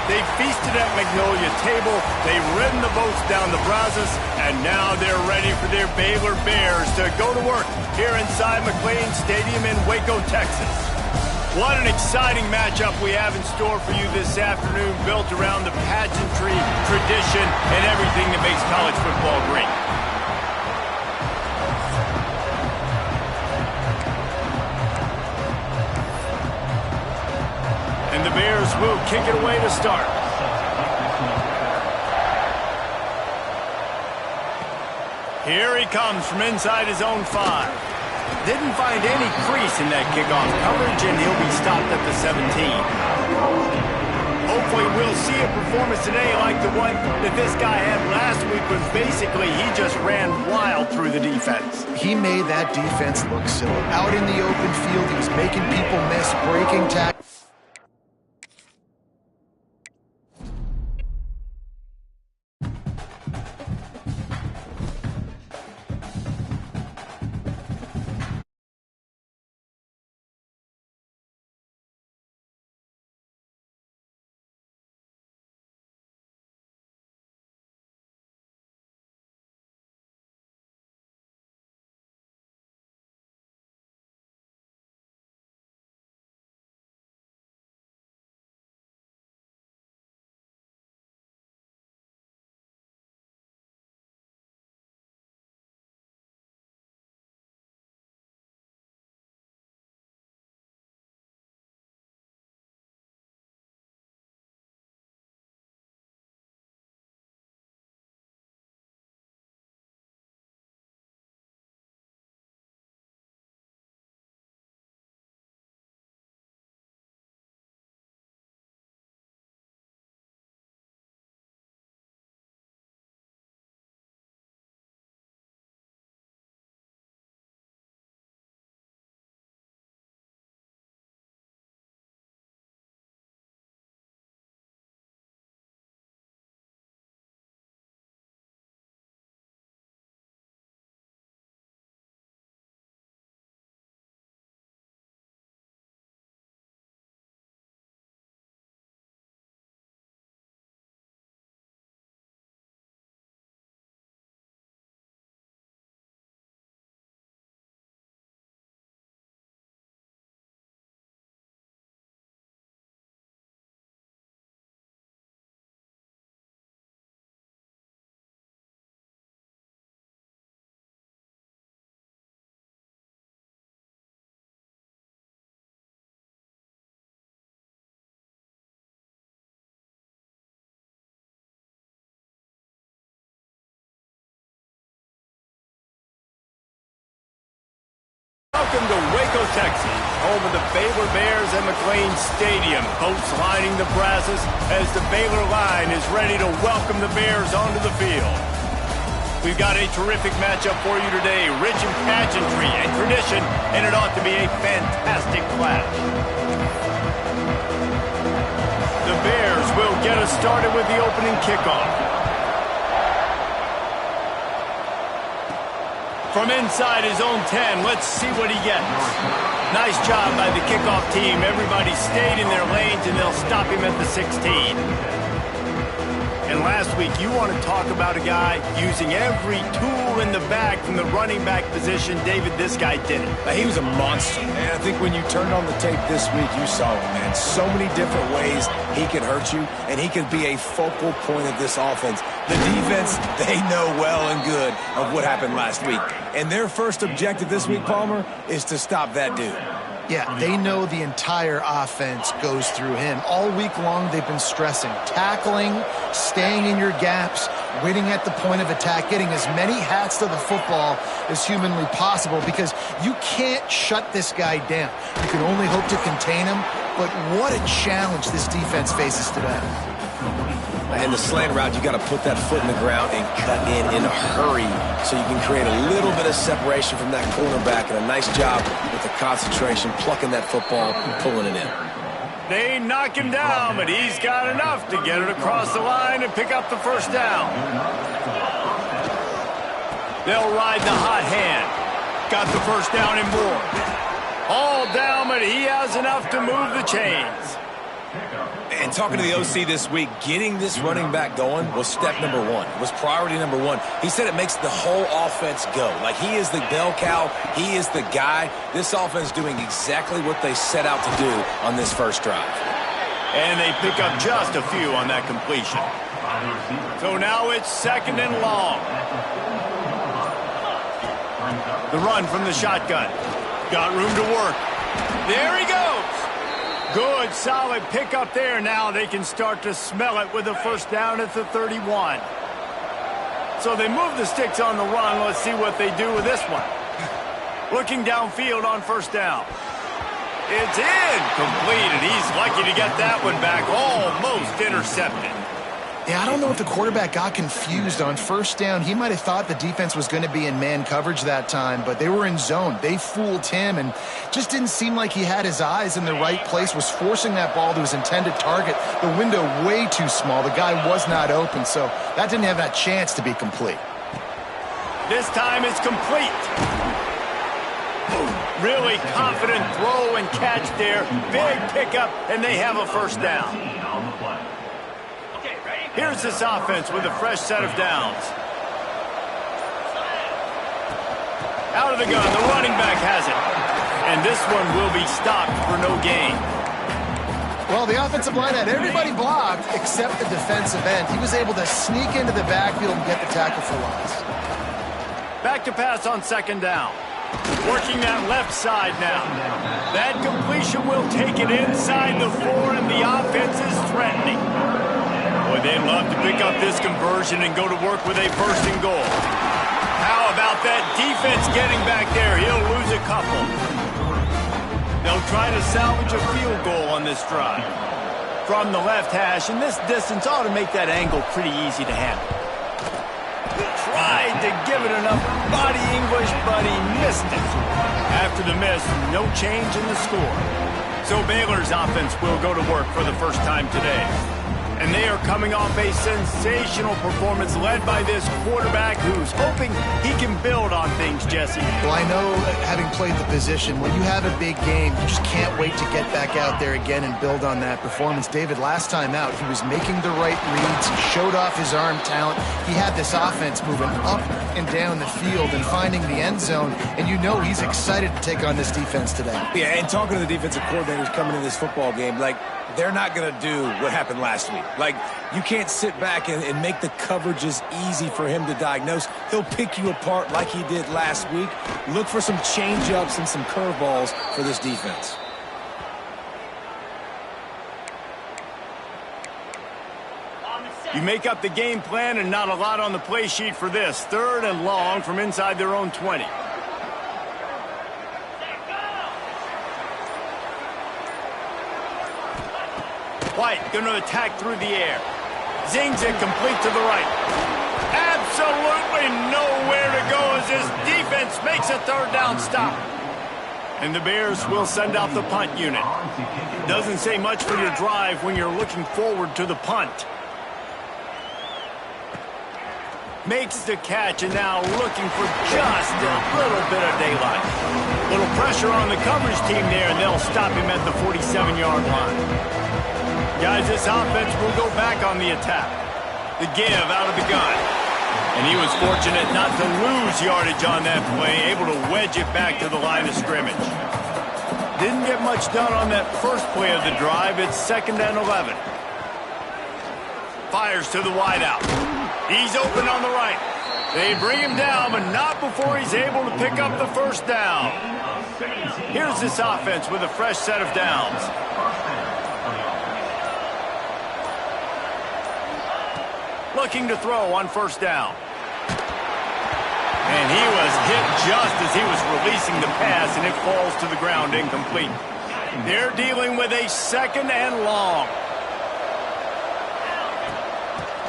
They feasted at Magnolia Table, they've ridden the boats down the Brazos, and now they're ready for their Baylor Bears to go to work here inside McLane Stadium in Waco, Texas. What an exciting matchup we have in store for you this afternoon, built around the pageantry, tradition, and everything that makes college football great. And the Bears will kick it away to start. Here he comes from inside his own 5. Didn't find any crease in that kickoff coverage, and he'll be stopped at the 17. Hopefully we'll see a performance today like the one that this guy had last week, was basically he just ran wild through the defense. He made that defense look silly. Out in the open field, he was making people miss, breaking tackles. Welcome to Waco, Texas, home of the Baylor Bears and McLane Stadium. Boats lining the Brazos as the Baylor line is ready to welcome the Bears onto the field. We've got a terrific matchup for you today, rich in pageantry and tradition, and it ought to be a fantastic clash. The Bears will get us started with the opening kickoff. From inside his own 10, let's see what he gets. Nice job by the kickoff team. Everybody stayed in their lanes, and they'll stop him at the 16. And last week, you want to talk about a guy using every tool in the bag from the running back position. David, this guy did it. He was a monster, man. I think when you turned on the tape this week, you saw it, man. So many different ways he could hurt you, and he could be a focal point of this offense. The defense, they know well and good of what happened last week. And their first objective this week, Palmer, is to stop that dude. Yeah, they know the entire offense goes through him. All week long, they've been stressing, tackling, staying in your gaps, waiting at the point of attack, getting as many hats to the football as humanly possible, because you can't shut this guy down. You can only hope to contain him, but what a challenge this defense faces today. And the slant route, you got to put that foot in the ground and cut in a hurry so you can create a little bit of separation from that cornerback, and a nice job with the concentration, plucking that football and pulling it in. They knock him down, but he's got enough to get it across the line and pick up the first down. They'll ride the hot hand. Got the first down and more. All down, but he has enough to move the chains. And And talking to the OC this week, getting this running back going was step number one, was priority number one. He said it makes the whole offense go. Like, he is the bell cow. He is the guy. This offense doing exactly what they set out to do on this first drive. And they pick up just a few on that completion. So now it's 2nd and long. The run from the shotgun. Got room to work. There he goes. Good, solid pickup there. Now they can start to smell it with a first down at the 31. So they move the sticks on the run. Let's see what they do with this one. Looking downfield on first down. It's incomplete, and he's lucky to get that one back. Almost intercepted. Yeah, I don't know if the quarterback got confused on first down. He might have thought the defense was going to be in man coverage that time, but they were in zone. They fooled him and just didn't seem like he had his eyes in the right place, was forcing that ball to his intended target. The window way too small. The guy was not open, so that didn't have that chance to be complete. This time it's complete. Really confident throw and catch there. Big pickup, and they have a first down. Here's this offense with a fresh set of downs. Out of the gun, the running back has it. And this one will be stopped for no gain. Well, the offensive line had everybody blocked except the defensive end. He was able to sneak into the backfield and get the tackle for loss. Back to pass on 2nd down. Working that left side now. That completion will take it inside the 4, and the offense is threatening. Boy, they'd love to pick up this conversion and go to work with a 1st and goal. How about that defense getting back there? He'll lose a couple. They'll try to salvage a field goal on this drive. From the left hash, and this distance ought to make that angle pretty easy to handle. Tried to give it enough body English, but he missed it. After the miss, no change in the score. So Baylor's offense will go to work for the first time today. And they are coming off a sensational performance led by this quarterback who's hoping he can build on things, Jesse. Well, I know, having played the position, when you have a big game, you just can't wait to get back out there again and build on that performance. David, last time out, he was making the right reads. He showed off his arm talent. He had this offense moving up and down the field and finding the end zone. And you know he's excited to take on this defense today. Yeah, and talking to the defensive coordinators coming into this football game, like, they're not going to do what happened last week. Like, you can't sit back and make the coverages easy for him to diagnose. He'll pick you apart like he did last week. Look for some change-ups and some curveballs for this defense. You make up the game plan and not a lot on the play sheet for this. 3rd and long from inside their own 20. White going to attack through the air. Zings it complete to the right. Absolutely nowhere to go as this defense makes a 3rd down stop. And the Bears will send out the punt unit. Doesn't say much for your drive when you're looking forward to the punt. Makes the catch and now looking for just a little bit of daylight. Little pressure on the coverage team there, and they'll stop him at the 47-yard line. Guys, this offense will go back on the attack. The give out of the gun. And he was fortunate not to lose yardage on that play, able to wedge it back to the line of scrimmage. Didn't get much done on that first play of the drive. It's 2nd and 11. Fires to the wideout. He's open on the right. They bring him down, but not before he's able to pick up the first down. Here's this offense with a fresh set of downs. Looking to throw on first down. And he was hit just as he was releasing the pass, and it falls to the ground incomplete. They're dealing with a 2nd and long.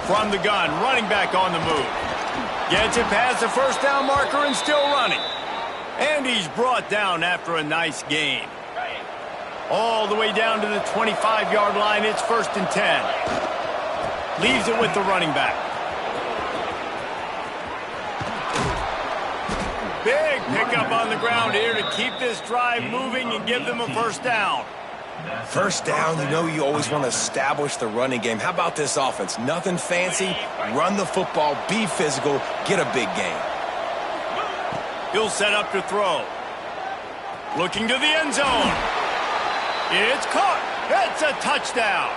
From the gun, running back on the move. Gets it past the first down marker and still running. And he's brought down after a nice gain. All the way down to the 25-yard line. It's 1st and 10. Leaves it with the running back. Big pickup on the ground here to keep this drive moving and give them a first down. First down, you know you always want to establish the running game. How about this offense? Nothing fancy. Run the football, be physical, get a big gain. He'll set up to throw. Looking to the end zone. It's caught. It's a touchdown.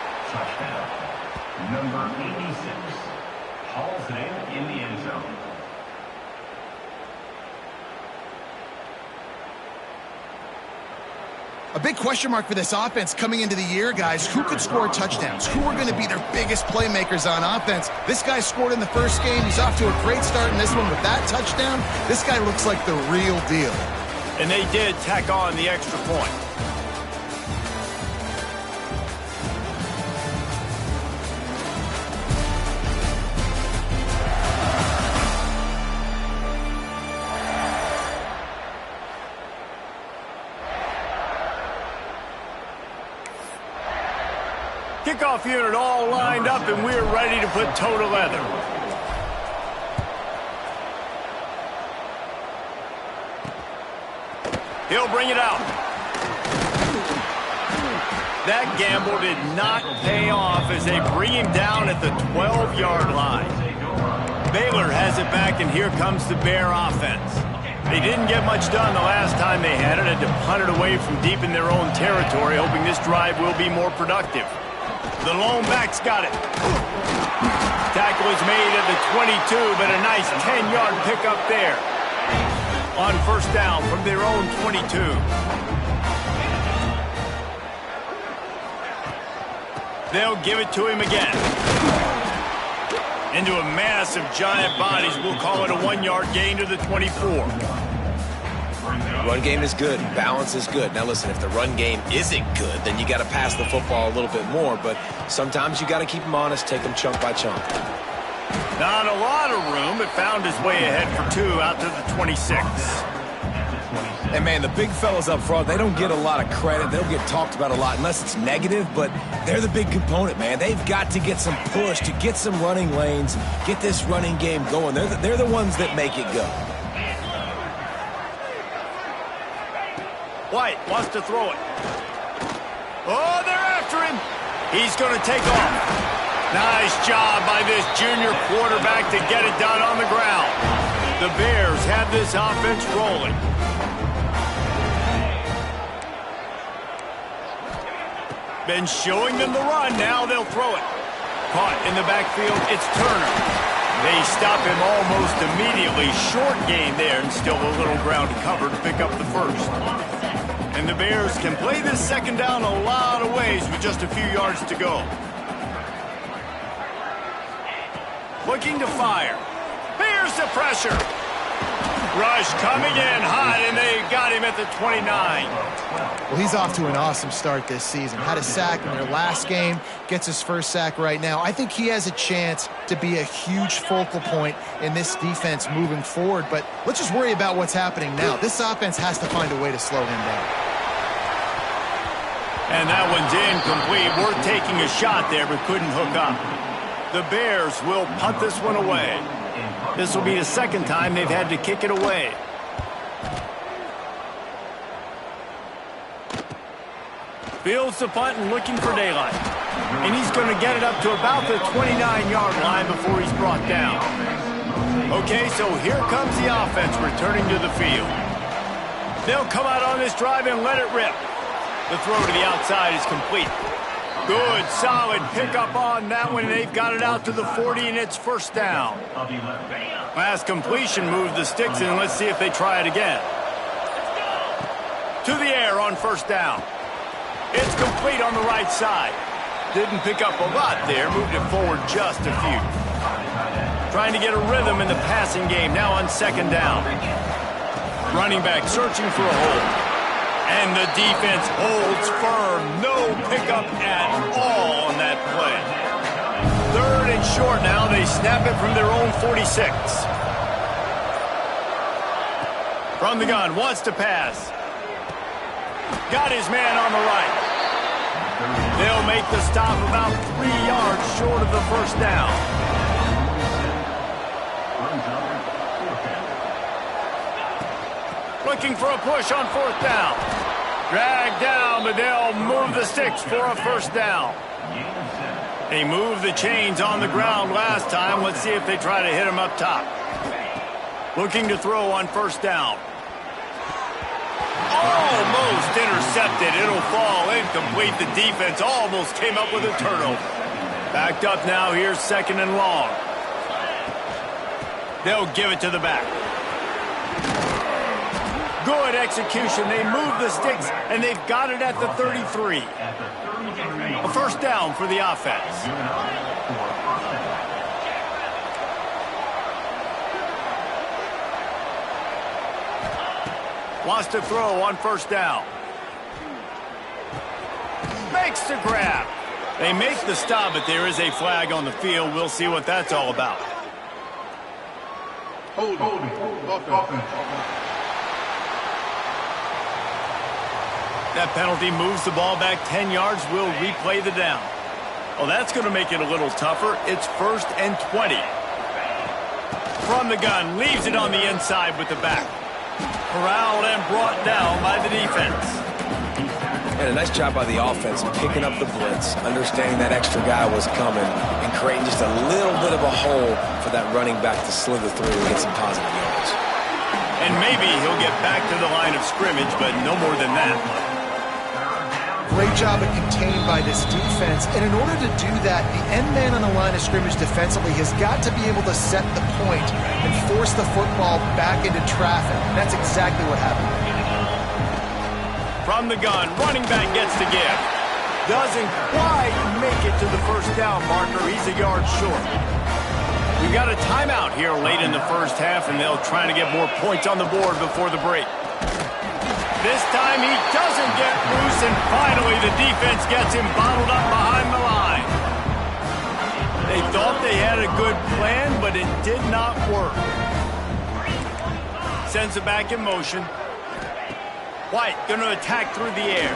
Number 86 hauls it in the end zone. A big question mark for this offense coming into the year, guys. Who could score touchdowns? Who are going to be their biggest playmakers on offense? This guy scored in the first game. He's off to a great start in this one with that touchdown. This guy looks like the real deal. And they did tack on the extra point. Kickoff unit all lined up, and we're ready to put toe to leather. He'll bring it out. That gamble did not pay off as they bring him down at the 12-yard line. Baylor has it back, and here comes the Bear offense. They didn't get much done the last time they had it, had to punt it away from deep in their own territory, hoping this drive will be more productive. The lone back's got it. Tackle is made at the 22, but a nice 10-yard pickup there. On first down from their own 22. They'll give it to him again. Into a mass of giant bodies. We'll call it a 1-yard gain to the 24. Run game is good. Balance is good. Now, listen, if the run game isn't good, then you got to pass the football a little bit more. But sometimes you got to keep them honest, take them chunk by chunk. Not a lot of room, but found his way ahead for 2 out to the 26. And, man, the big fellas up front, they don't get a lot of credit. They don't get talked about a lot unless it's negative, but they're the big component, man. They've got to get some push, to get some running lanes, get this running game going. They're the ones that make it go. White wants to throw it. Oh, they're after him. He's going to take off. Nice job by this junior quarterback to get it done on the ground. The Bears have this offense rolling. Been showing them the run. Now they'll throw it. Caught in the backfield. It's Turner. They stop him almost immediately. Short gain there, and still a little ground to cover to pick up the first. And the Bears can play this second down a lot of ways with just a few yards to go. Looking to fire. Here's the pressure. Rush coming in hot, and they got him at the 29. Well, he's off to an awesome start this season. Had a sack in their last game, gets his first sack right now. I think he has a chance to be a huge focal point in this defense moving forward, but let's just worry about what's happening now. This offense has to find a way to slow him down. And that one's incomplete. Worth taking a shot there, but couldn't hook up. The Bears will punt this one away. This will be the second time they've had to kick it away. Fields the punt and looking for daylight. And he's going to get it up to about the 29-yard line before he's brought down. Okay, so here comes the offense returning to the field. They'll come out on this drive and let it rip. The throw to the outside is complete. Good, solid pickup on that one. They've got it out to the 40, and it's first down. Last completion moved the sticks in. Let's see if they try it again. To the air on first down. It's complete on the right side. Didn't pick up a lot there. Moved it forward just a few. Trying to get a rhythm in the passing game. Now on second down. Running back searching for a hole. And the defense holds firm. No pickup at all on that play. Third and short now. They snap it from their own 46. From the gun, wants to pass. Got his man on the right. They'll make the stop about 3 yards short of the first down. Looking for a push on fourth down. Dragged down, but they'll move the sticks for a first down. They moved the chains on the ground last time. Let's see if they try to hit them up top. Looking to throw on first down. Almost intercepted. It'll fall incomplete. The defense almost came up with a turnover. Backed up now. Here's second and long. They'll give it to the back. Good execution. They move the sticks, and they've got it at the 33. A first down for the offense. Wants to throw on first down. Makes the grab. They make the stop, but there is a flag on the field. We'll see what that's all about. Hold. That penalty moves the ball back 10 yards. We'll replay the down. Well, that's going to make it a little tougher. It's 1st and 20. From the gun, leaves it on the inside with the back. Corralled and brought down by the defense. And a nice job by the offense picking up the blitz, understanding that extra guy was coming, and creating just a little bit of a hole for that running back to slither through and get some positive yards. And maybe he'll get back to the line of scrimmage, but no more than that. Great job of contained by this defense. And in order to do that, the end man on the line of scrimmage defensively has got to be able to set the point and force the football back into traffic. And that's exactly what happened. From the gun, running back gets to give. Doesn't quite make it to the first down marker. He's a yard short. We've got a timeout here late in the first half, and they'll try to get more points on the board before the break. This time he doesn't get loose, and finally the defense gets him bottled up behind the line. They thought they had a good plan, but it did not work. Sends it back in motion. White going to attack through the air.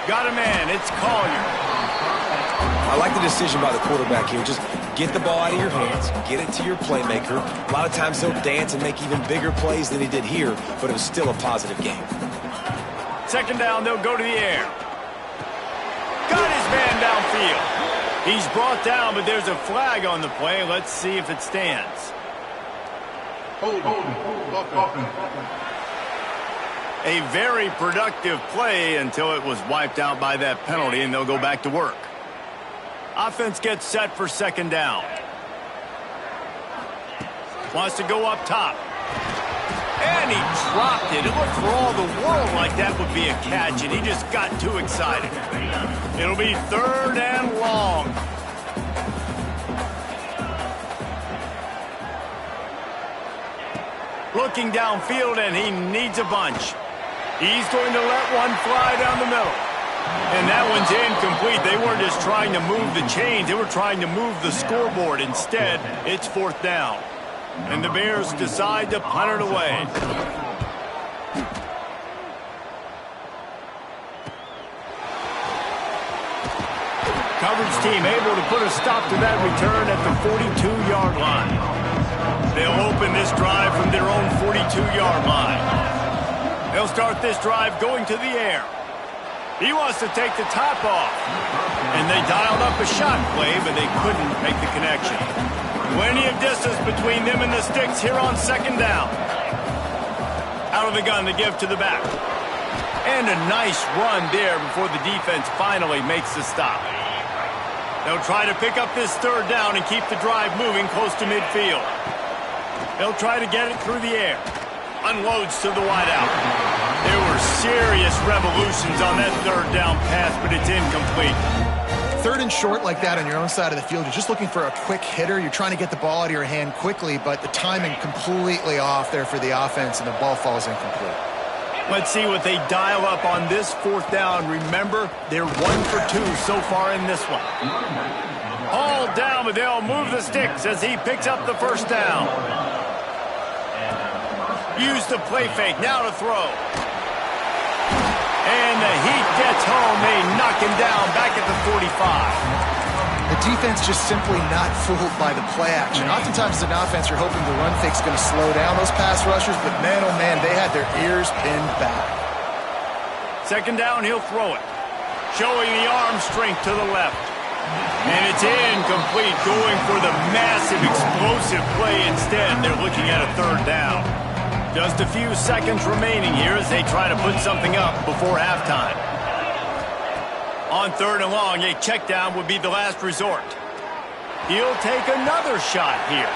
Got a man. It's Collier. I like the decision by the quarterback here. Just get the ball out of your hands, get it to your playmaker. A lot of times he'll dance and make even bigger plays than he did here, but it was still a positive game. Second down, they'll go to the air. Got his man downfield. He's brought down, but there's a flag on the play. Let's see if it stands. Hold. A very productive play until it was wiped out by that penalty, and they'll go back to work. Offense gets set for second down. Wants to go up top. And he dropped it. It looked for all the world like that would be a catch, and he just got too excited. It'll be third and long. Looking downfield, and he needs a bunch. He's going to let one fly down the middle. And that one's incomplete. They weren't just trying to move the chains. They were trying to move the scoreboard. Instead, it's fourth down. And the Bears decide to punt it away. Coverage team able to put a stop to that return at the 42-yard line. They'll open this drive from their own 42-yard line. They'll start this drive going to the air. He wants to take the top off. And they dialed up a shot play, but they couldn't make the connection. Plenty of distance between them and the sticks here on second down. Out of the gun to give to the back. And a nice run there before the defense finally makes the stop. They'll try to pick up this third down and keep the drive moving close to midfield. They'll try to get it through the air. Unloads to the wideout. There were serious revolutions on that third down pass, but it's incomplete. Third and short like that on your own side of the field, you're just looking for a quick hitter. You're trying to get the ball out of your hand quickly, but the timing completely off there for the offense, and the ball falls incomplete. Let's see what they dial up on this fourth down. Remember, they're 1 for 2 so far in this one. All down, but they'll move the sticks as he picks up the first down. Use the play fake, now to throw. And the heat gets home. They knock him down back at the 45. The defense just simply not fooled by the play action. Oftentimes as an offense, you're hoping the run fake's going to slow down those pass rushers, but man, oh man, they had their ears pinned back. second down, he'll throw it. Showing the arm strength to the left. And it's incomplete, going for the massive, explosive play instead. They're looking at a third down. Just a few seconds remaining here as they try to put something up before halftime. On third and long, a check down would be the last resort. He'll take another shot here.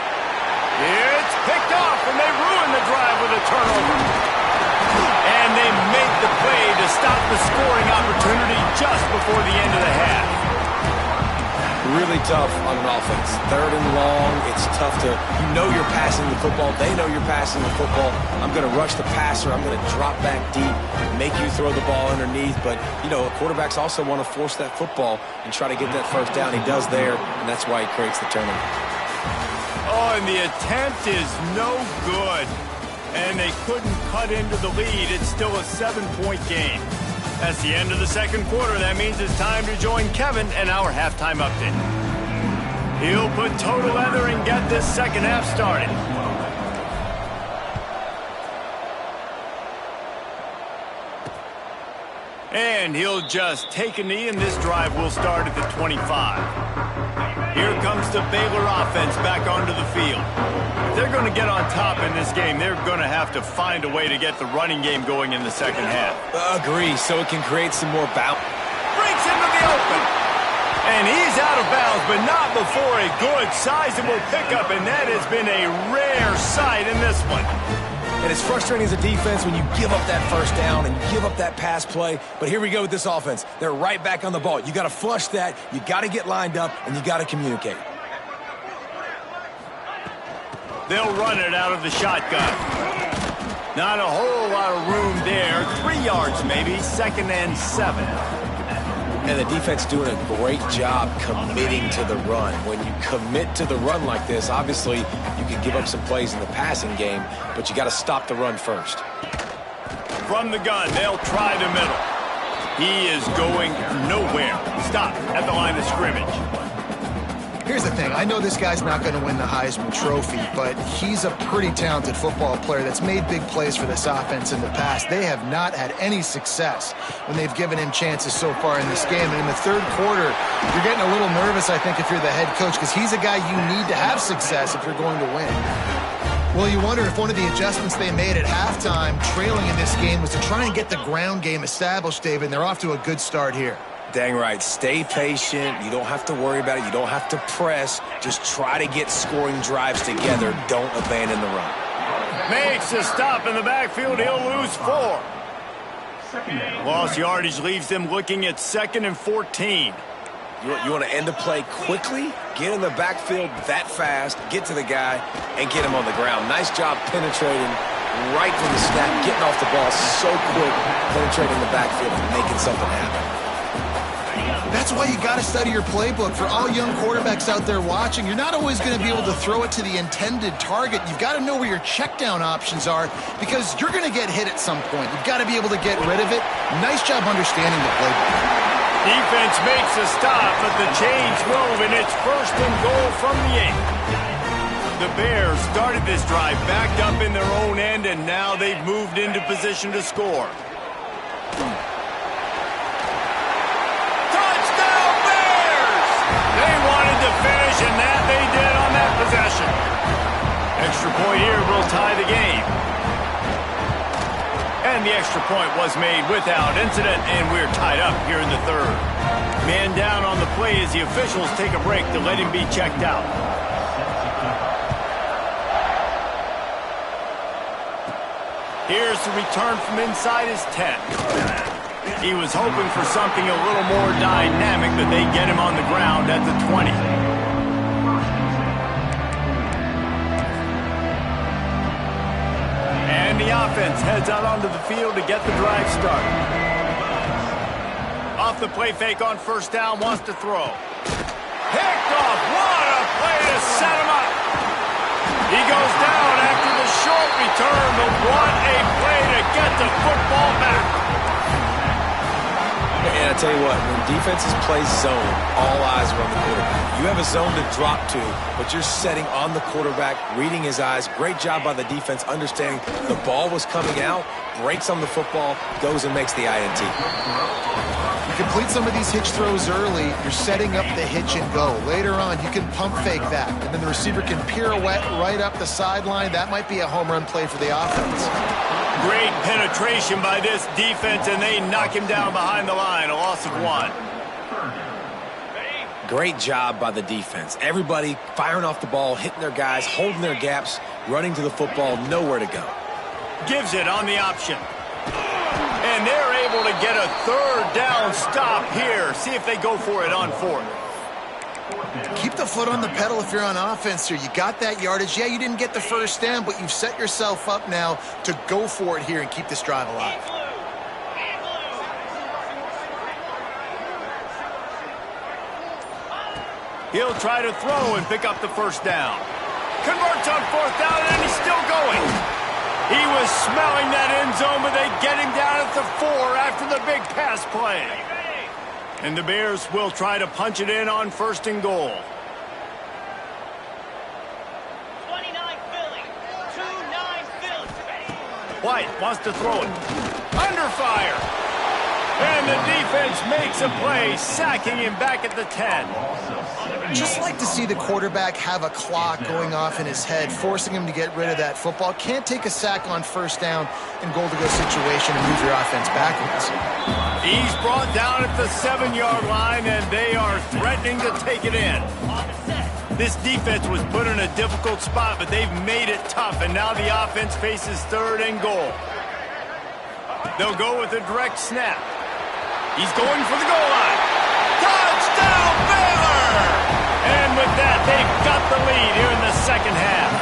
It's picked off, and they ruin the drive with a turnover. And they make the play to stop the scoring opportunity just before the end of the half. Really tough on an offense. Third and long, it's tough to, you know you're passing the football. They know you're passing the football. I'm going to rush the passer. I'm going to drop back deep, make you throw the ball underneath. But, you know, quarterbacks also want to force that football and try to get that first down. He does there, and that's why he creates the turnover. Oh, and the attempt is no good. And they couldn't cut into the lead. It's still a 7-point game. That's the end of the second quarter. That means it's time to join Kevin and our halftime update. He'll put total leather and get this second half started. And he'll just take a knee, and this drive will start at the 25. Here comes the Baylor offense back onto the field. If they're going to get on top in this game, they're going to have to find a way to get the running game going in the second half. Agree, so it can create some more balance. Breaks into the open. And he's out of bounds, but not before a good, sizable pickup, and that has been a rare sight in this one. And it's frustrating as a defense when you give up that first down and you give up that pass play. But here we go with this offense. They're right back on the ball. You got to flush that. You got to get lined up, and you got to communicate. They'll run it out of the shotgun. Not a whole lot of room there. 3 yards maybe, 2nd and 7. And the defense doing a great job committing to the run. When you commit to the run like this, obviously you can give up some plays in the passing game, but you got to stop the run first. From the gun, they'll try the middle. He is going nowhere. Stop at the line of scrimmage. Here's the thing. I know this guy's not going to win the Heisman Trophy, but he's a pretty talented football player that's made big plays for this offense in the past. They have not had any success when they've given him chances so far in this game. And in the third quarter, you're getting a little nervous, I think, if you're the head coach, because he's a guy you need to have success if you're going to win. Well, you wonder if one of the adjustments they made at halftime, trailing in this game, was to try and get the ground game established, David, and they're off to a good start here. Dang right. Stay patient. You don't have to worry about it. You don't have to press. Just try to get scoring drives together. Don't abandon the run. Makes a stop in the backfield. He'll lose 4. Lost yardage leaves them looking at 2nd and 14. You want to end the play quickly, get in the backfield that fast, get to the guy, and get him on the ground. Nice job penetrating right from the snap, getting off the ball so quick, penetrating the backfield and making something happen. That's why you got to study your playbook. For all young quarterbacks out there watching, you're not always going to be able to throw it to the intended target. You've got to know where your check down options are because you're going to get hit at some point. You've got to be able to get rid of it. Nice job understanding the playbook. Defense makes a stop, but the chains move, and it's 1st and goal from the 8. The Bears started this drive backed up in their own end, and now they've moved into position to score. Finish, and that they did on that possession. Extra point here will tie the game. And the extra point was made without incident, and we're tied up here in the third. Man down on the play as the officials take a break to let him be checked out. Here's the return from inside his 10. He was hoping for something a little more dynamic, but they get him on the ground at the 20. And the offense heads out onto the field to get the drive started. Off the play fake on 1st down, wants to throw. Picked off. What a play to set him up. He goes down after the short return, but what a play to get the football back. And I tell you what, when defenses play zone, all eyes are on the quarterback. You have a zone to drop to, but you're setting on the quarterback, reading his eyes. Great job by the defense, understanding the ball was coming out, breaks on the football, goes and makes the INT. You complete some of these hitch throws early, you're setting up the hitch and go. Later on, you can pump fake that, and then the receiver can pirouette right up the sideline. That might be a home run play for the offense. Great penetration by this defense, and they knock him down behind the line. A loss of 1. Great job by the defense. Everybody firing off the ball, hitting their guys, holding their gaps, running to the football, nowhere to go. Gives it on the option. And they're able to get a third down stop here. See if they go for it on 4th. Keep the foot on the pedal if you're on offense here. You got that yardage. Yeah, you didn't get the first down, but you've set yourself up now to go for it here and keep this drive alive. He'll try to throw and pick up the first down. Converts on 4th down, and he's still going. He was smelling that end zone, but they get him down at the 4 after the big pass play. And the Bears will try to punch it in on 1st and goal. 29 Philly. 2-9 Philly. White wants to throw it. Under fire. And the defense makes a play, sacking him back at the 10. Just like to see the quarterback have a clock going off in his head, forcing him to get rid of that football. Can't take a sack on 1st down and goal-to-go situation and move your offense backwards. He's brought down at the 7-yard line, and they are threatening to take it in. This defense was put in a difficult spot, but they've made it tough, and now the offense faces 3rd and goal. They'll go with a direct snap. He's going for the goal line. Touchdown, Baylor! And with that, they've got the lead here in the 2nd half.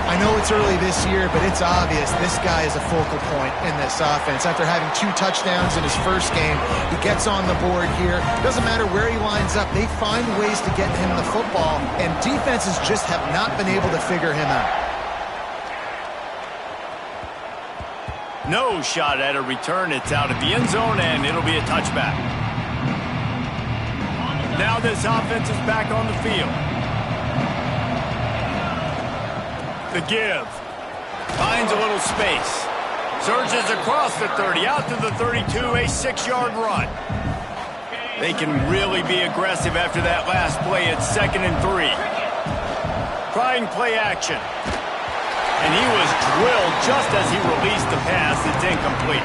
I know it's early this year, but it's obvious this guy is a focal point in this offense. After having 2 touchdowns in his first game, he gets on the board here. Doesn't matter where he lines up, they find ways to get him the football, and defenses just have not been able to figure him out. No shot at a return. It's out of the end zone, and it'll be a touchback. Now this offense is back on the field. The give. Finds a little space. Surges across the 30, out to the 32, a 6-yard run. They can really be aggressive after that last play. It's 2nd and 3. Trying play action. And he was drilled just as he released the pass. It's incomplete.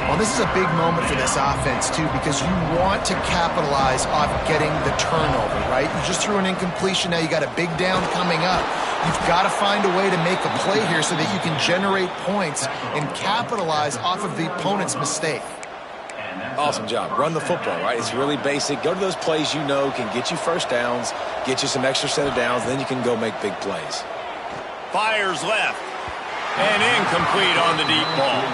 Well, this is a big moment for this offense, too, because you want to capitalize off getting the turnover, right? You just threw an incompletion. Now you got a big down coming up. You've got to find a way to make a play here so that you can generate points and capitalize off of the opponent's mistake. Awesome job. Run the football, right? It's really basic. Go to those plays you know can get you first downs, get you some extra set of downs, and then you can go make big plays. Fires left. And incomplete on the deep ball.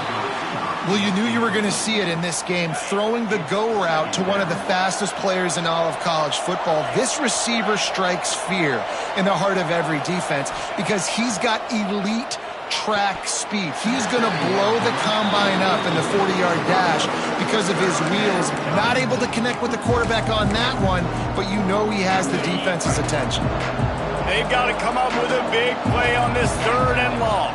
Well, you knew you were going to see it in this game, throwing the go route to one of the fastest players in all of college football. This receiver strikes fear in the heart of every defense because he's got elite track speed. He's going to blow the combine up in the 40-yard dash because of his wheels. Not able to connect with the quarterback on that one, but you know he has the defense's attention. They've got to come up with a big play on this 3rd and long.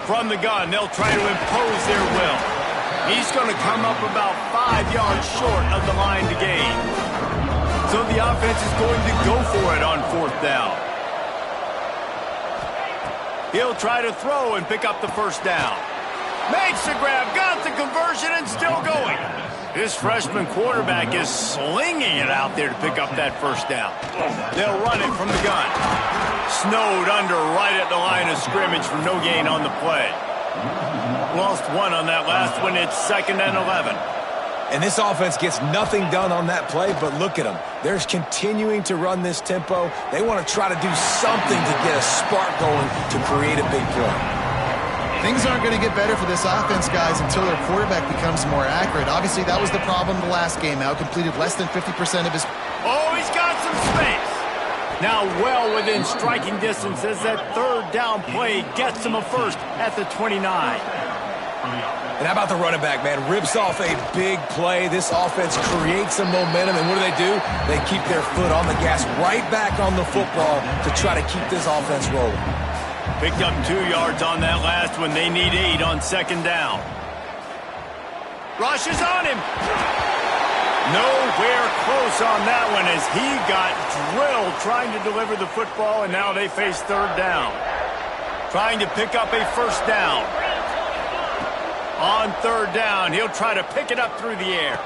From the gun, they'll try to impose their will. He's going to come up about 5 yards short of the line to gain. So the offense is going to go for it on 4th down. He'll try to throw and pick up the first down. Makes the grab, got the conversion, and still going. This freshman quarterback is slinging it out there to pick up that first down. They'll run it from the gun. Snowed under right at the line of scrimmage for no gain on the play. Lost 1 on that last one. It's 2nd and 11. And this offense gets nothing done on that play, but look at them. They're continuing to run this tempo. They want to try to do something to get a spark going to create a big play. Things aren't going to get better for this offense, guys, until their quarterback becomes more accurate. Obviously, that was the problem the last game out. Completed less than 50% of his... Oh, he's got some space. Now well within striking distance as that 3rd down play gets him a first at the 29. And how about the running back, man? Rips off a big play. This offense creates some momentum, and what do? They keep their foot on the gas, right back on the football to try to keep this offense rolling. Picked up 2 yards on that last one. They need 8 on second down. Rush is on him. Nowhere close on that one as he got drilled trying to deliver the football, and now they face third down. Trying to pick up a first down. On third down, he'll try to pick it up through the air.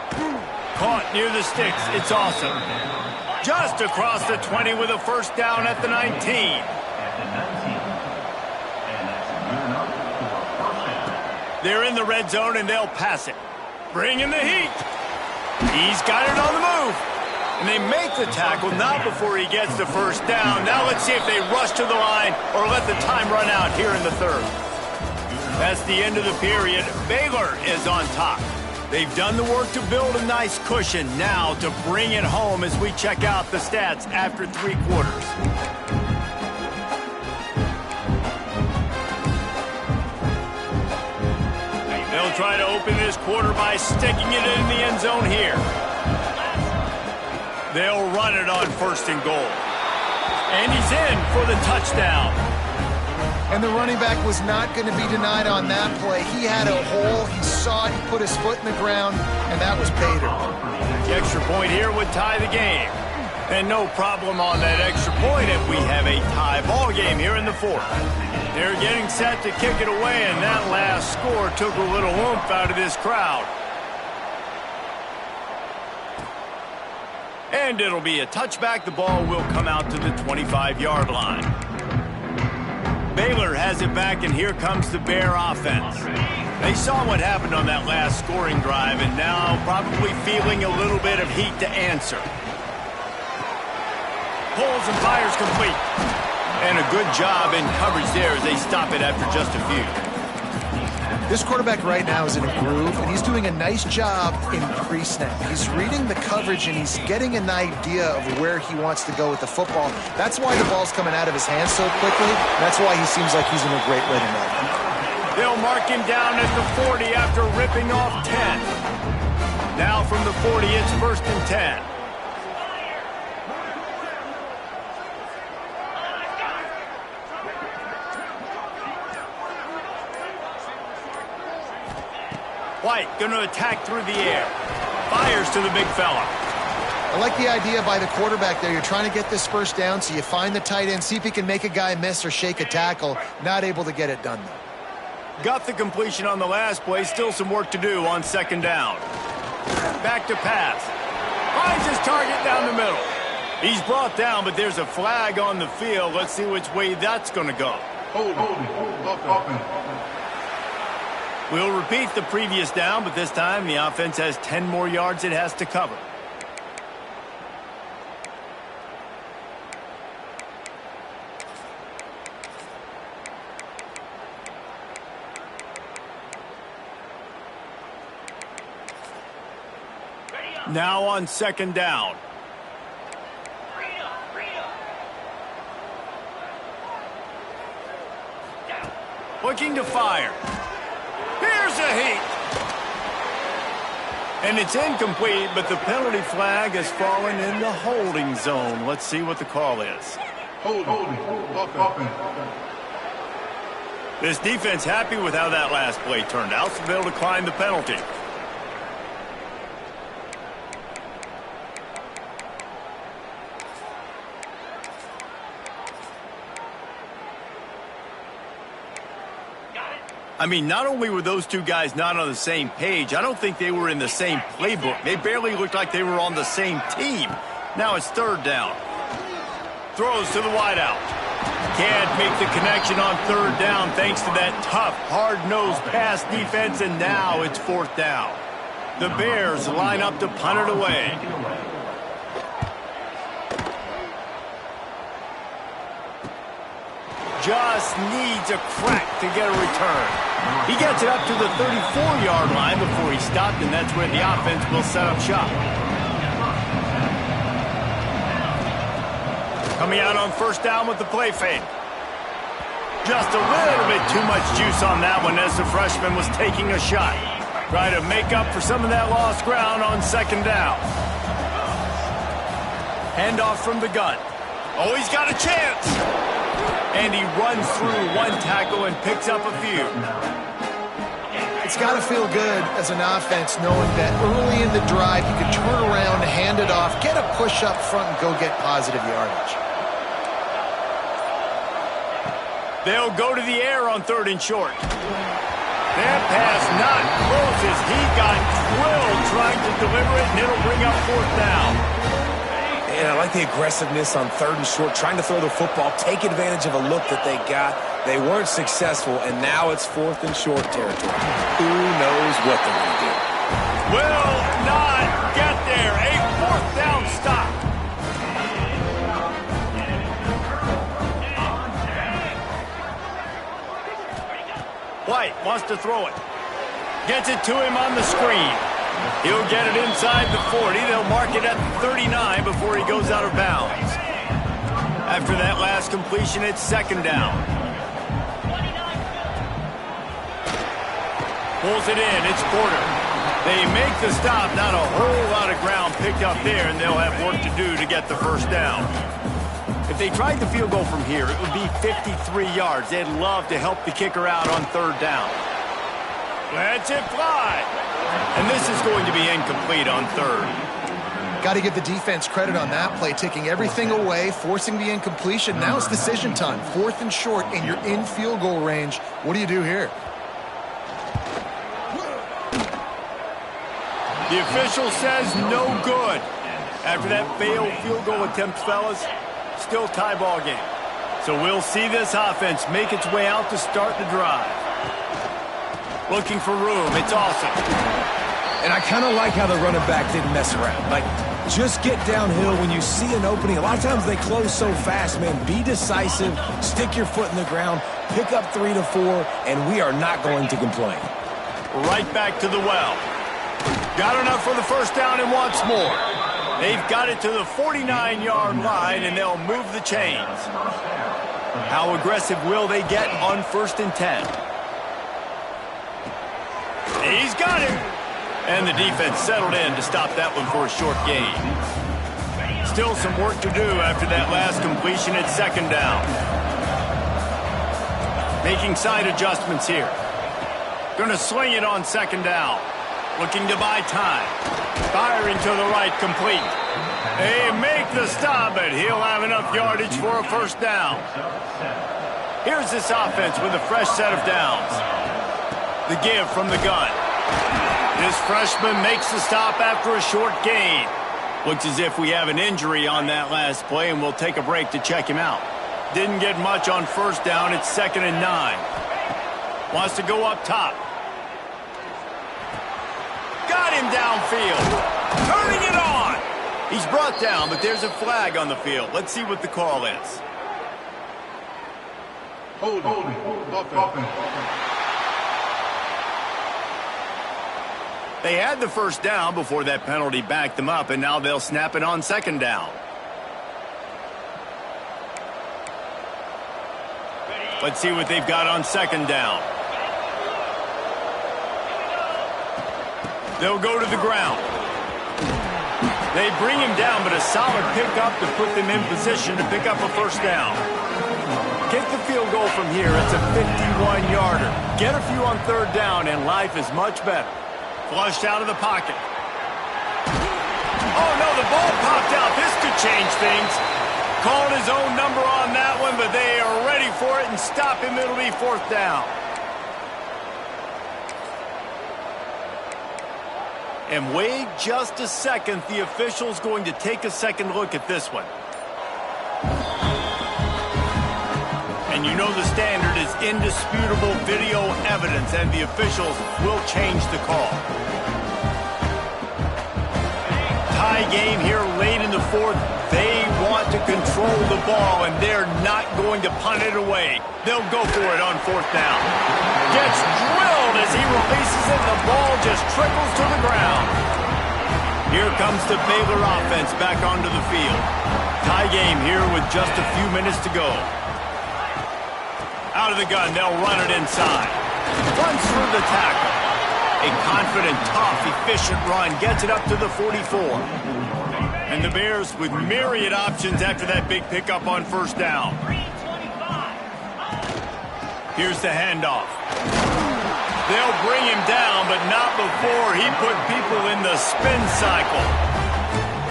Caught near the sticks. It's awesome. Just across the 20 with a first down at the 19. They're in the red zone, and they'll pass it. Bring in the heat. He's got it on the move. And they make the tackle, not before he gets the first down. Now let's see if they rush to the line or let the time run out here in the third. That's the end of the period. Baylor is on top. They've done the work to build a nice cushion. Now to bring it home as we check out the stats after 3 quarters. They'll try to open this quarter by sticking it in the end zone here. They'll run it on first and goal. And he's in for the touchdown. And the running back was not going to be denied on that play. He had a hole. He saw it. He put his foot in the ground, and that was Bader. The extra point here would tie the game. And no problem on that extra point if we have a tie ball game here in the fourth. They're getting set to kick it away, and that last score took a little oomph out of this crowd. And it'll be a touchback. The ball will come out to the 25-yard line. Baylor has it back, and here comes the Bear offense. They saw what happened on that last scoring drive, and now probably feeling a little bit of heat to answer. Pulls and fires complete. And a good job in coverage there as they stop it after just a few. This quarterback right now is in a groove, and he's doing a nice job in pre-snap. He's reading the coverage, and he's getting an idea of where he wants to go with the football. That's why the ball's coming out of his hands so quickly. That's why he seems like he's in a great way tonight. They'll mark him down at the 40 after ripping off 10. Now from the 40, it's first and 10. White going to attack through the air. Fires to the big fella. I like the idea by the quarterback there. You're trying to get this first down, so you find the tight end, see if he can make a guy miss or shake a tackle. Not able to get it done, though. Got the completion on the last play. Still some work to do on second down. Back to pass. Finds his target down the middle. He's brought down, but there's a flag on the field. Let's see which way that's going to go. Hold, offense. We'll repeat the previous down, but this time the offense has 10 more yards it has to cover. Now on second down. Looking to fire. Here's a heat. And it's incomplete, but the penalty flag has fallen in the holding zone. Let's see what the call is. Hold, offense. This defense happy with how that last play turned out, so they'll decline the penalty. I mean, not only were those two guys not on the same page, I don't think they were in the same playbook. They barely looked like they were on the same team. Now it's third down. Throws to the wideout. Can't make the connection on third down thanks to that tough, hard-nosed pass defense, and now it's fourth down. The Bears line up to punt it away. Just needs a crack to get a return. He gets it up to the 34-yard line before he stopped, and that's where the offense will set up shop. Coming out on first down with the play fake. Just a little bit too much juice on that one as the freshman was taking a shot. Try to make up for some of that lost ground on second down. Handoff from the gun. Oh, he's got a chance. And he runs through one tackle and picks up a few. It's got to feel good as an offense knowing that early in the drive you can turn around, hand it off, get a push up front, and go get positive yardage. They'll go to the air on 3rd and short. That pass not close as he got drilled trying to deliver it, and it'll bring up 4th down. And I like the aggressiveness on 3rd and short, trying to throw the football, take advantage of a look that they got. They weren't successful, and now it's 4th and short territory. Who knows what they're going to do? Will not get there. A 4th down stop. White wants to throw it. Gets it to him on the screen. He'll get it inside the 40. They'll mark it at the 39 before he goes out of bounds. After that last completion, it's 2nd down. Pulls it in. It's Porter. They make the stop. Not a whole lot of ground picked up there, and they'll have work to do to get the 1st down. If they tried the field goal from here, it would be 53 yards. They'd love to help the kicker out on 3rd down. Lets it fly. And this is going to be incomplete on 3rd. Got to give the defense credit on that play, taking everything away, forcing the incompletion. Now it's decision time. 4th and short, and you're in field goal range. What do you do here? The official says no good. After that failed field goal attempt, fellas, still tie ball game. So we'll see this offense make its way out to start the drive. Looking for room. It's awesome. And I kind of like how the running back didn't mess around. Like, just get downhill when you see an opening. A lot of times they close so fast, man. Be decisive. Stick your foot in the ground. Pick up 3 to 4, and we are not going to complain. Right back to the well. Got enough for the 1st down and wants more. They've got it to the 49-yard line, and they'll move the chains. How aggressive will they get on 1st and 10? He's got him. And the defense settled in to stop that one for a short gain. Still some work to do after that last completion at 2nd down. Making side adjustments here. Going to swing it on 2nd down. Looking to buy time. Firing to the right, complete. They make the stop, but he'll have enough yardage for a 1st down. Here's this offense with a fresh set of downs. The give from the gun. This freshman makes the stop after a short gain. Looks as if we have an injury on that last play, and we'll take a break to check him out. Didn't get much on 1st down. It's 2nd and 9. Wants to go up top. Got him downfield. Turning it on. He's brought down, but there's a flag on the field. Let's see what the call is. Holding. Offense. They had the 1st down before that penalty backed them up, and now they'll snap it on 2nd down. Let's see what they've got on 2nd down. They'll go to the ground. They bring him down, but a solid pickup to put them in position to pick up a 1st down. Kick the field goal from here. It's a 51-yarder. Get a few on 3rd down, and life is much better. Flushed out of the pocket. Oh, no, the ball popped out. This could change things. Called his own number on that one, but they are ready for it and stop him. It'll be 4th down. And wait just a second. The official's going to take a second look at this one. And you know the standard is indisputable video evidence, and the officials will change the call. Tie game here late in the 4th. They want to control the ball, and they're not going to punt it away. They'll go for it on 4th down. Gets drilled as he releases it, and the ball just trickles to the ground. Here comes the Baylor offense back onto the field. Tie game here with just a few minutes to go. Out of the gun, they'll run it inside. Runs through the tackle. A confident, tough, efficient run gets it up to the 44. And the Bears with myriad options after that big pickup on first down. Here's the handoff. They'll bring him down, but not before he put people in the spin cycle.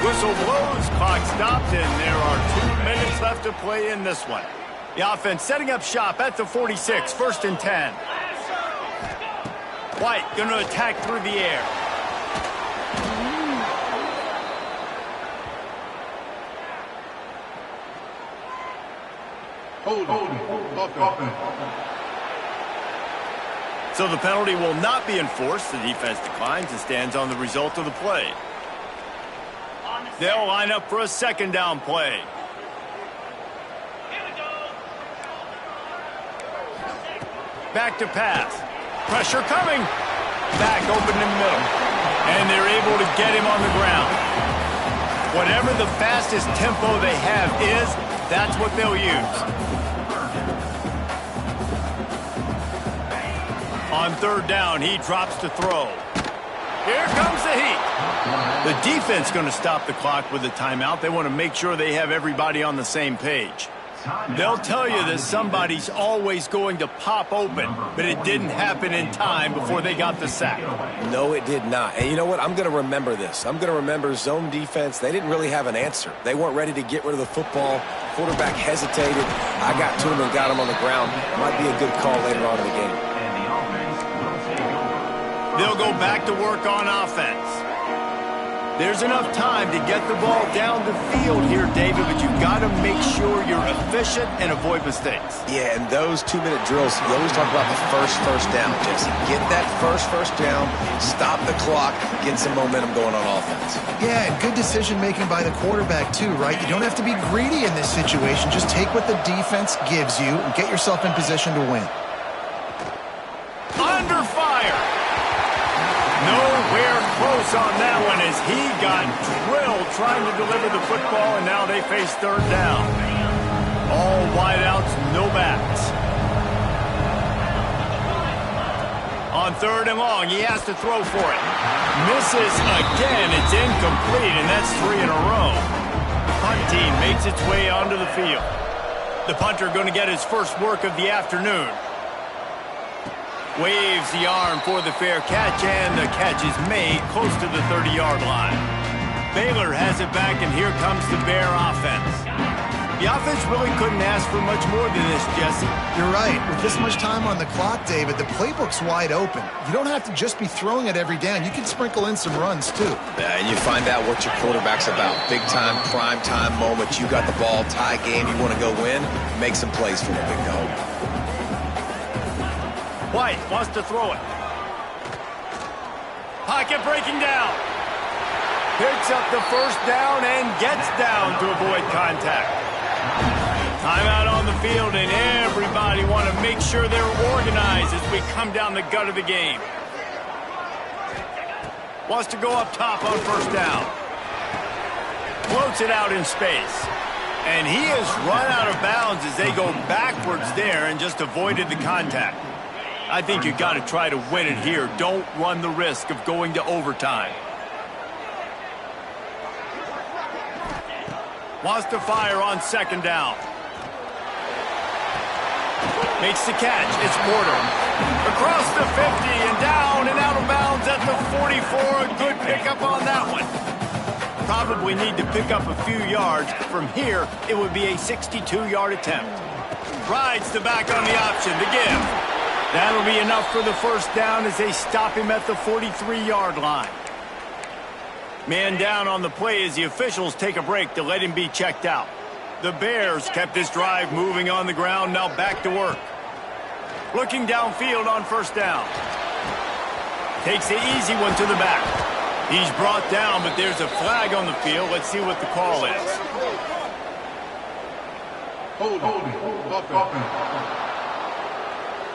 Whistle blows, clock stopped, and there are 2 minutes left to play in this one. The offense setting up shop at the 46, 1st and 10. White going to attack through the air. Offense. So the penalty will not be enforced. The defense declines and stands on the result of the play. They'll line up for a 2nd down play. Back to pass. Pressure coming. Back open in the middle. And they're able to get him on the ground. Whatever the fastest tempo they have is, that's what they'll use. On 3rd down, he drops to throw. Here comes the heat. The defense going to stop the clock with a timeout. They want to make sure they have everybody on the same page. They'll tell you that somebody's always going to pop open, but it didn't happen in time before they got the sack. No, it did not. And you know what? I'm going to remember this. I'm going to remember zone defense. They didn't really have an answer. They weren't ready to get rid of the football. Quarterback hesitated. I got to him and got him on the ground. Might be a good call later on in the game. They'll go back to work on offense. There's enough time to get the ball down the field here, David, but you've got to make sure you're efficient and avoid mistakes. Yeah, and those 2-minute drills, you always talk about the first down, Jesse. Get that first down, stop the clock, get some momentum going on offense. Yeah, and good decision-making by the quarterback, too, right? You don't have to be greedy in this situation. Just take what the defense gives you and get yourself in position to win. Under fire. Nowhere close on that one as he got drilled trying to deliver the football, and now they face 3rd down. All wideouts, no backs. On 3rd and long, he has to throw for it. Misses again. It's incomplete, and that's 3 in a row. The punt team makes its way onto the field. The punter going to get his first work of the afternoon. Waves the arm for the fair catch, and the catch is made close to the 30-yard line. Baylor has it back, and here comes the Bear offense. The offense really couldn't ask for much more than this, Jesse. You're right. With this much time on the clock, David, the playbook's wide open. You don't have to just be throwing it every down. You can sprinkle in some runs, too. And you find out what your quarterback's about. Big-time, prime-time moment. You got the ball, tie game, you want to go win, make some plays for the big dog. White wants to throw it. Pocket breaking down. Picks up the 1st down and gets down to avoid contact. Timeout on the field, and everybody want to make sure they're organized as we come down the gut of the game. Wants to go up top on 1st down. Floats it out in space. And he has run out of bounds as they go backwards there and just avoided the contact. I think you've got to try to win it here. Don't run the risk of going to overtime. Wants to fire on 2nd down. Makes the catch. It's Porter. Across the 50 and down and out of bounds at the 44. A good pickup on that one. Probably need to pick up a few yards. From here, it would be a 62-yard attempt. Rides the back on the option to give. That'll be enough for the 1st down as they stop him at the 43-yard line. Man down on the play as the officials take a break to let him be checked out. The Bears kept this drive moving on the ground, now back to work. Looking downfield on 1st down. Takes the easy one to the back. He's brought down, but there's a flag on the field. Let's see what the call is. Offense.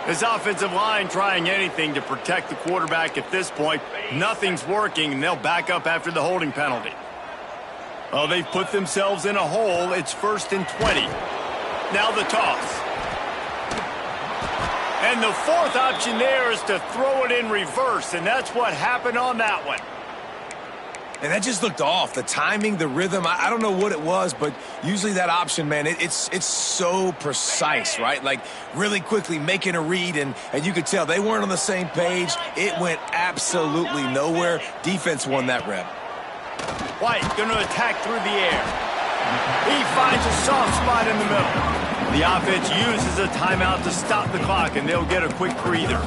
This offensive line trying anything to protect the quarterback at this point. Nothing's working, and they'll back up after the holding penalty. Well, they've put themselves in a hole. It's 1st and 20. Now the toss. And the fourth option there is to throw it in reverse, and that's what happened on that one. And that just looked off. The timing, the rhythm, I don't know what it was, but usually that option, man, it's so precise, right? Like really quickly making a read, and you could tell they weren't on the same page. It went absolutely nowhere. Defense won that rep. White going to attack through the air. He finds a soft spot in the middle. The offense uses a timeout to stop the clock, and they'll get a quick breather.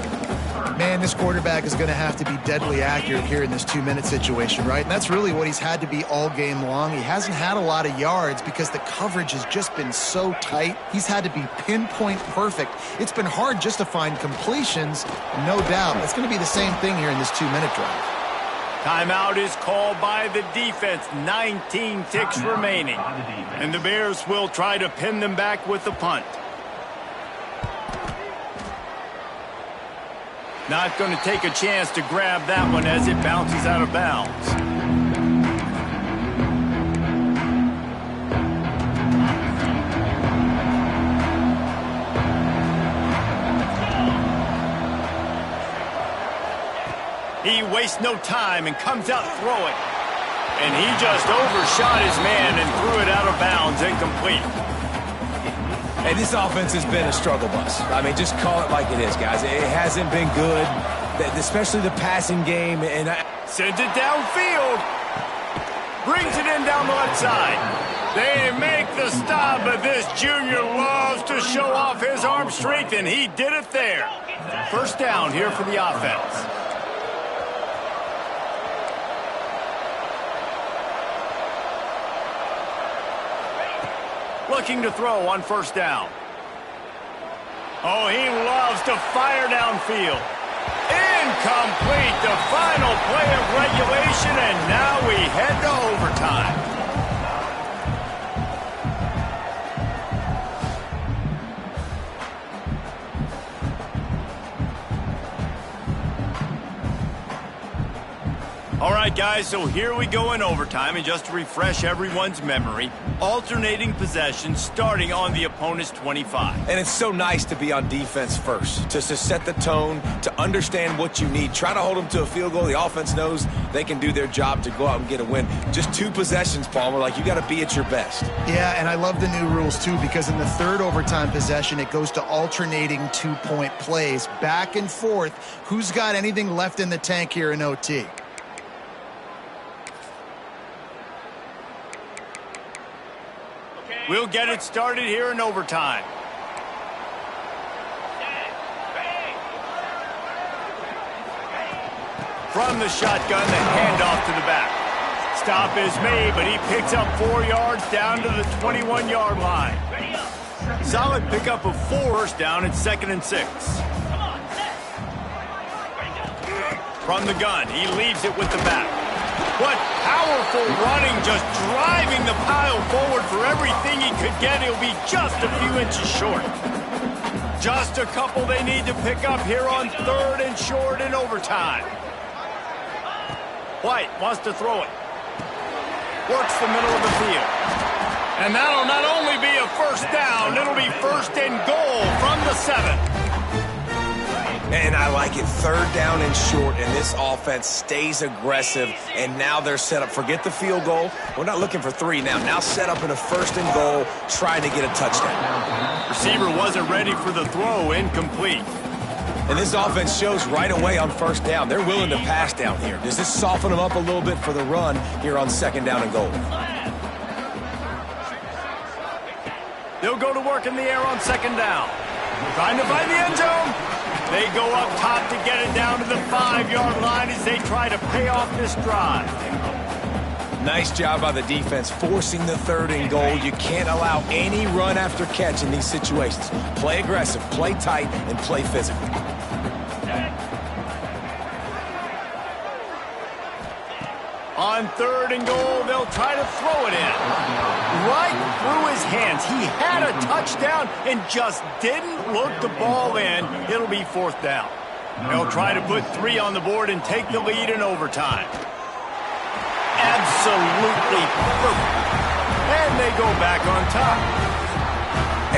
Man, this quarterback is going to have to be deadly accurate here in this 2-minute situation, right? And that's really what he's had to be all game long. He hasn't had a lot of yards because the coverage has just been so tight. He's had to be pinpoint perfect. It's been hard just to find completions, no doubt. It's going to be the same thing here in this 2-minute drive. Timeout is called by the defense. 19 ticks remaining. And the Bears will try to pin them back with the punt. Not going to take a chance to grab that one as it bounces out of bounds. He wastes no time and comes out throwing. And he just overshot his man and threw it out of bounds, incomplete. Hey, this offense has been a struggle bus. I mean, just call it like it is, guys. It hasn't been good, especially the passing game. And sends it downfield. Brings it in down the left side. They make the stop, but this junior loves to show off his arm strength, and he did it there. First down here for the offense. Looking to throw on first down. Oh, he loves to fire downfield. Incomplete, the final play of regulation, and now we head to overtime. All right, guys, so here we go in overtime, and just to refresh everyone's memory, alternating possession starting on the opponent's 25. And it's so nice to be on defense first, just to set the tone, to understand what you need. Try to hold them to a field goal. The offense knows they can do their job to go out and get a win. Just 2 possessions, Palmer, like you got to be at your best. Yeah, and I love the new rules, too, because in the third overtime possession, it goes to alternating 2-point plays, back and forth. Who's got anything left in the tank here in OT? We'll get it started here in overtime. From the shotgun, the handoff to the back. Stop is made, but he picks up 4 yards down to the 21-yard line. Solid pickup of 4 down at 2nd and 6. From the gun, he leaves it with the back. What powerful running, just driving the pile forward for everything he could get. He'll be just a few inches short. Just a couple they need to pick up here on 3rd and short in overtime. White wants to throw it. Works the middle of the field. And that'll not only be a first down, it'll be 1st and goal from the 7. And I like it. 3rd down and short, and this offense stays aggressive, and now they're set up. Forget the field goal. We're not looking for 3 now. Now set up in a 1st and goal, trying to get a touchdown. Receiver wasn't ready for the throw, incomplete. And this offense shows right away on 1st down. They're willing to pass down here. Does this soften them up a little bit for the run here on 2nd down and goal? They'll go to work in the air on 2nd down. Trying to find the end zone. They go up top to get it down to the 5-yard line as they try to pay off this drive. Nice job by the defense forcing the 3rd and goal. You can't allow any run after catch in these situations. Play aggressive, play tight, and play physical. On 3rd and goal, they'll try to throw it in. Right through his hands. He had a touchdown and just didn't look the ball in. It'll be 4th down. They'll try to put 3 on the board and take the lead in overtime. Absolutely perfect. And they go back on top.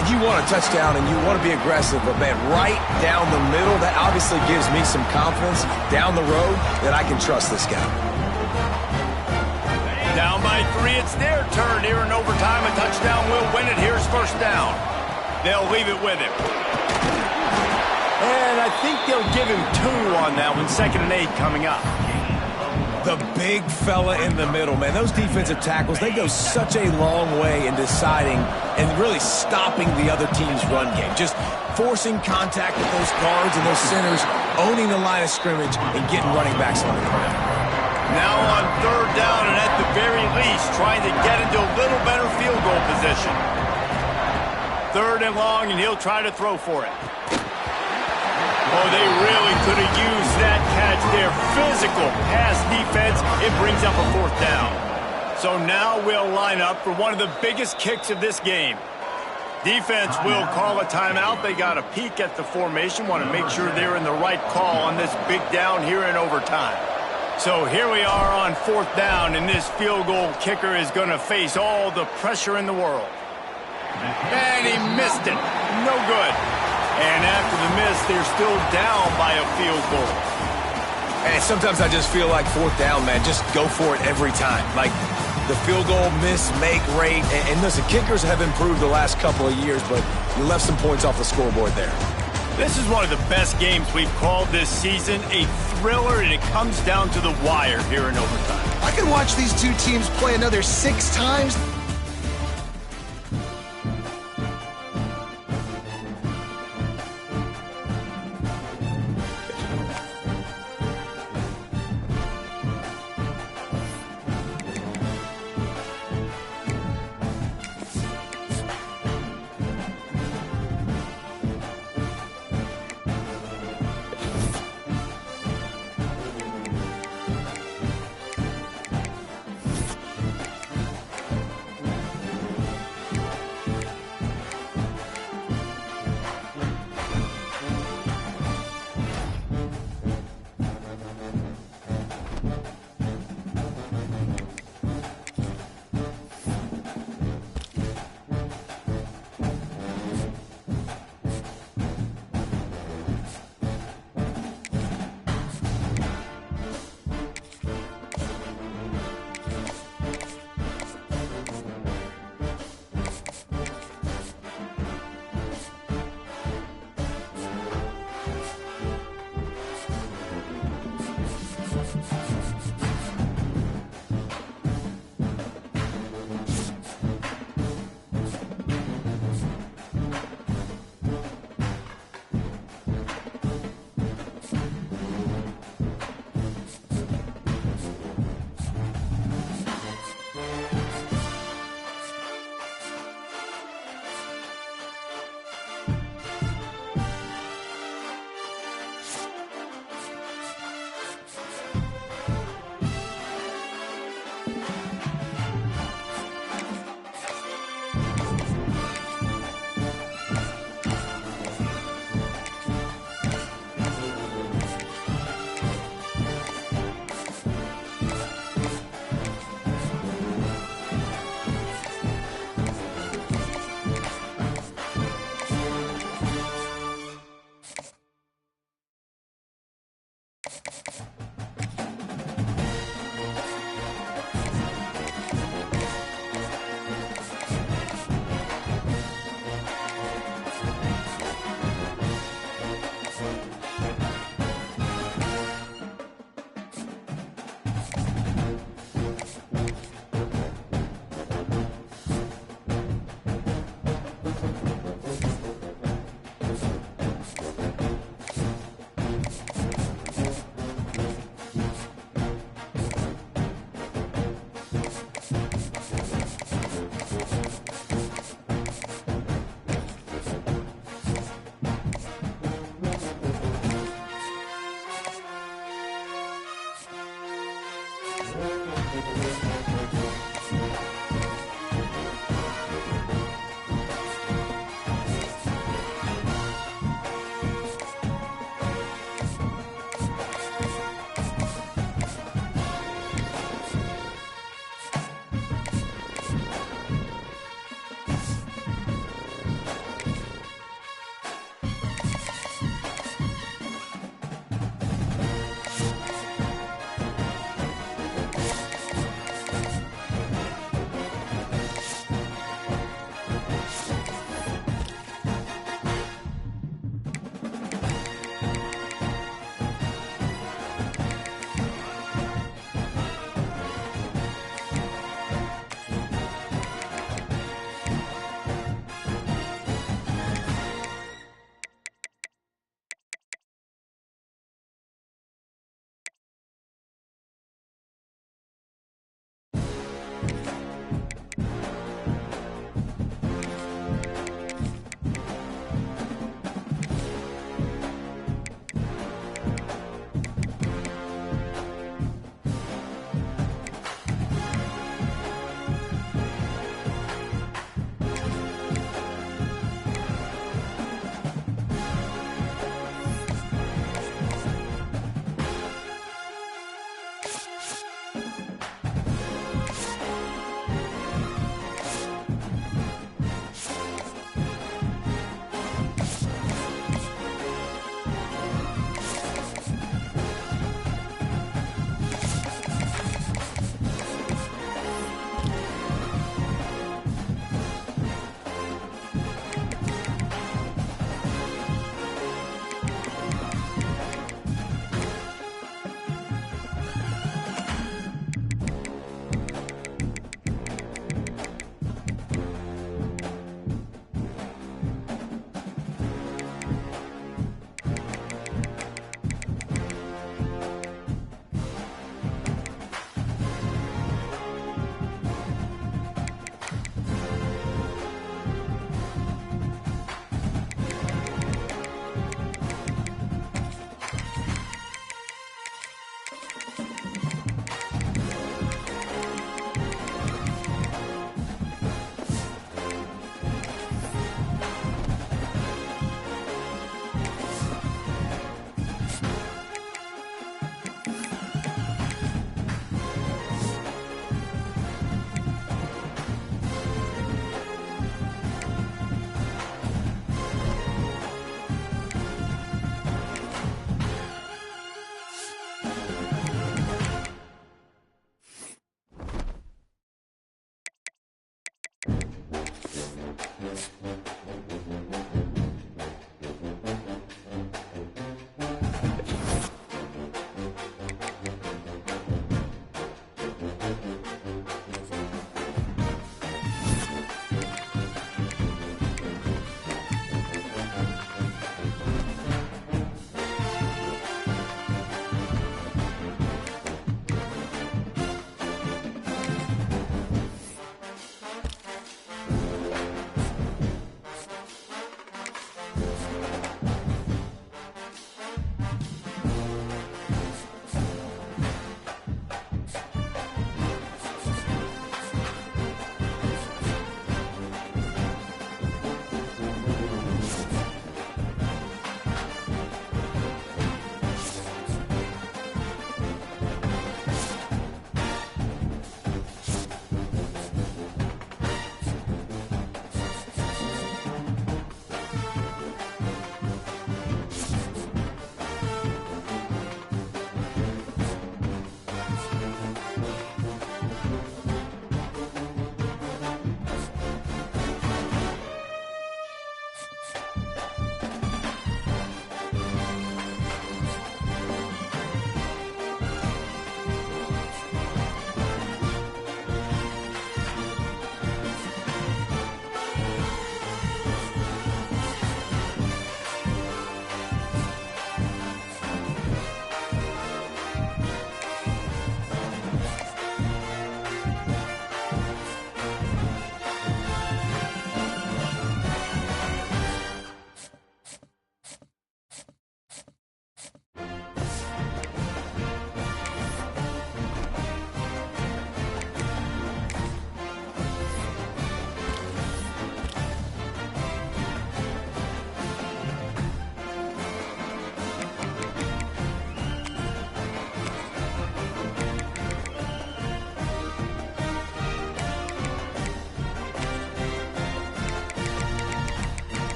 And you want a touchdown and you want to be aggressive, but man, right down the middle, that obviously gives me some confidence down the road that I can trust this guy. Down by 3, it's their turn here in overtime. A touchdown will win it. Here's first down. They'll leave it with him. And I think they'll give him 2 on that one. 2nd and 8 coming up. The big fella in the middle, man. Those defensive tackles, they go such a long way in deciding and really stopping the other team's run game. Just forcing contact with those guards and those centers, owning the line of scrimmage, and getting running backs on the ground. Now on 3rd down, and at the very least, trying to get into a little better field goal position. 3rd and long, and he'll try to throw for it. Oh, they really could have used that catch there. Physical pass defense. It brings up a 4th down. So now we'll line up for one of the biggest kicks of this game. Defense will call a timeout. They got a peek at the formation. Want to make sure they're in the right call on this big down here in overtime. So here we are on 4th down, and this field goal kicker is going to face all the pressure in the world. And he missed it. No good. And after the miss, they're still down by a field goal. And sometimes I just feel like 4th down, man, just go for it every time. Like the field goal miss-make rate. And listen, kickers have improved the last couple of years, but you left some points off the scoreboard there. This is one of the best games we've called this season. A thriller, and it comes down to the wire here in overtime. I can watch these two teams play another 6 times.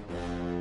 Bye.